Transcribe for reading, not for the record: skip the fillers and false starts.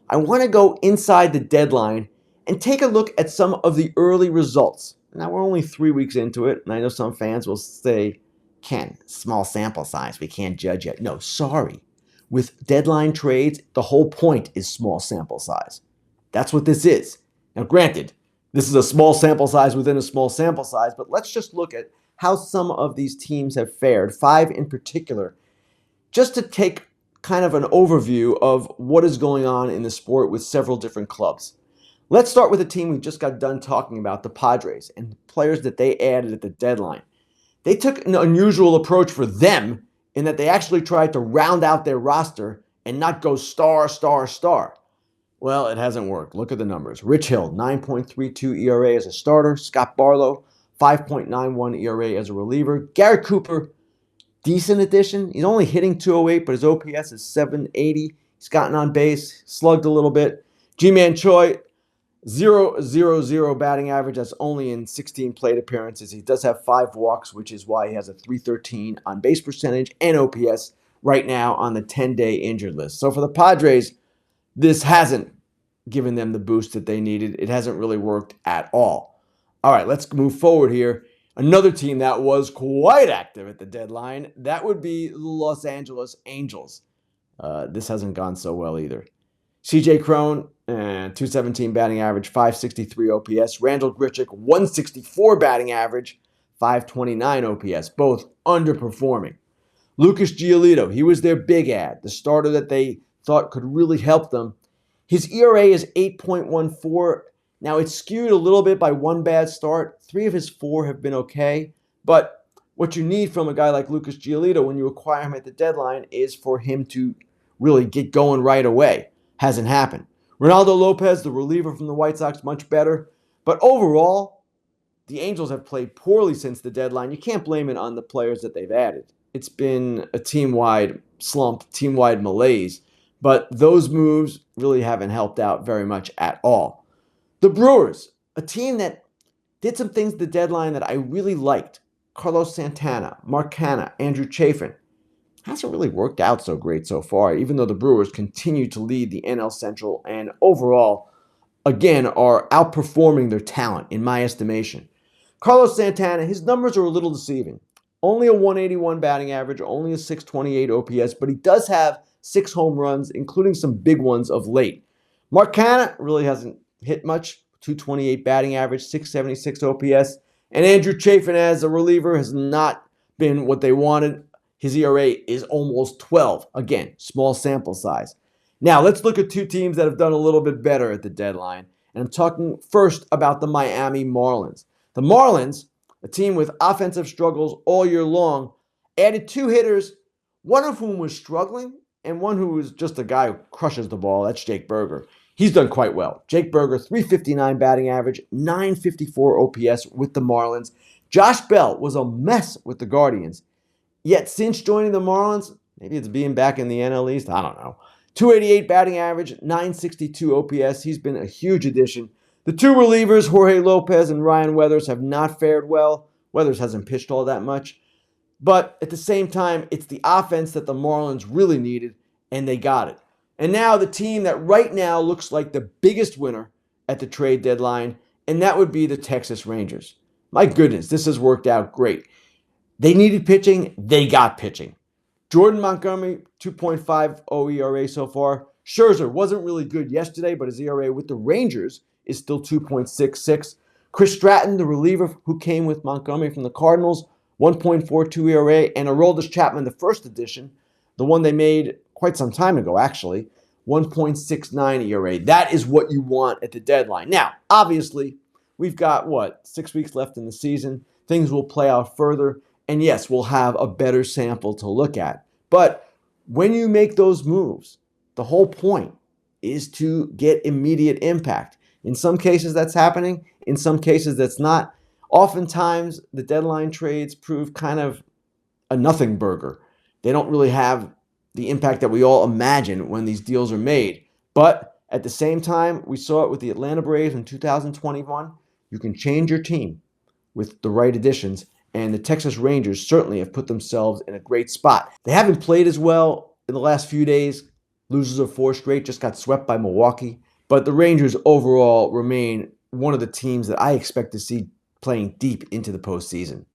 I want to go inside the deadline and take a look at some of the early results. Now, we're only 3 weeks into it, and I know some fans will say, Ken, small sample size, we can't judge yet. No, sorry. With deadline trades, the whole point is small sample size. That's what this is. Now, granted, this is a small sample size within a small sample size, but let's just look at how some of these teams have fared, 5 in particular, just to take kind of an overview of what is going on in the sport with several different clubs. Let's start with a team we just got done talking about, the Padres, and the players that they added at the deadline. They took an unusual approach for them in that they actually tried to round out their roster and not go star, star, star. Well, it hasn't worked. Look at the numbers. Rich Hill, 9.32 ERA as a starter. Scott Barlow, 5.91 ERA as a reliever. Garrett Cooper, decent addition. He's only hitting 208, but his OPS is 780. He's gotten on base, slugged a little bit. G-Man Choi, 0.00 batting average. That's only in 16 plate appearances. He does have 5 walks, which is why he has a .313 on base percentage and OPS right now on the 10-day injured list. So for the Padres, this hasn't given them the boost that they needed. It hasn't really worked at all. All right, let's move forward here. Another team that was quite active at the deadline, that would be the Los Angeles Angels. This hasn't gone so well either. CJ Cron, 217 batting average, 563 OPS. Randall Grichuk, 164 batting average, 529 OPS, both underperforming. Lucas Giolito, he was their big ad, the starter that they thought could really help them. His ERA is 8.14. Now, it's skewed a little bit by one bad start. 3 of his 4 have been okay. But what you need from a guy like Lucas Giolito when you acquire him at the deadline is for him to really get going right away. Hasn't happened. Ronaldo Lopez, the reliever from the White Sox, much better. But overall, the Angels have played poorly since the deadline. You can't blame it on the players that they've added. It's been a team-wide slump, team-wide malaise. But those moves really haven't helped out very much at all. The Brewers, a team that did some things at the deadline that I really liked. Carlos Santana, Mark Canha, Andrew Chafin. Hasn't really worked out so great so far, even though the Brewers continue to lead the NL Central and overall, again, are outperforming their talent, in my estimation. Carlos Santana, his numbers are a little deceiving. Only a 181 batting average, only a 628 OPS, but he does have 6 home runs, including some big ones of late. Mark Canha really hasn't hit much, 228 batting average, 676 OPS. And Andrew Chafin as a reliever has not been what they wanted. His ERA is almost 12. Again, small sample size. Now, let's look at 2 teams that have done a little bit better at the deadline. And I'm talking first about the Miami Marlins. The Marlins, a team with offensive struggles all year long, added 2 hitters, one of whom was struggling, and one who was just a guy who crushes the ball. That's Jake Berger. He's done quite well. Jake Berger, 359 batting average, 954 OPS with the Marlins. Josh Bell was a mess with the Guardians. Yet since joining the Marlins, maybe it's being back in the NL East, I don't know. 288 batting average, 962 OPS. He's been a huge addition. The 2 relievers, Jorge Lopez and Ryan Weathers, have not fared well. Weathers hasn't pitched all that much. But at the same time, it's the offense that the Marlins really needed, and they got it. And now the team that right now looks like the biggest winner at the trade deadline, and that would be the Texas Rangers. My goodness, this has worked out great. They needed pitching. They got pitching. Jordan Montgomery, 2.50 ERA so far. Scherzer wasn't really good yesterday, but his ERA with the Rangers is still 2.66. Chris Stratton, the reliever who came with Montgomery from the Cardinals, 1.42 ERA. And Aroldis Chapman, the first edition, the one they made quite some time ago, actually, 1.69 ERA. That is what you want at the deadline. Now, obviously, we've got, 6 weeks left in the season. Things will play out further. And yes, we'll have a better sample to look at. But when you make those moves, the whole point is to get immediate impact. In some cases, that's happening. In some cases, that's not. Oftentimes, the deadline trades prove kind of a nothing burger. They don't really have the impact that we all imagine when these deals are made. But at the same time, we saw it with the Atlanta Braves in 2021. You can change your team with the right additions. And the Texas Rangers certainly have put themselves in a great spot. They haven't played as well in the last few days. Losers of four straight, just got swept by Milwaukee. But the Rangers overall remain one of the teams that I expect to see playing deep into the postseason.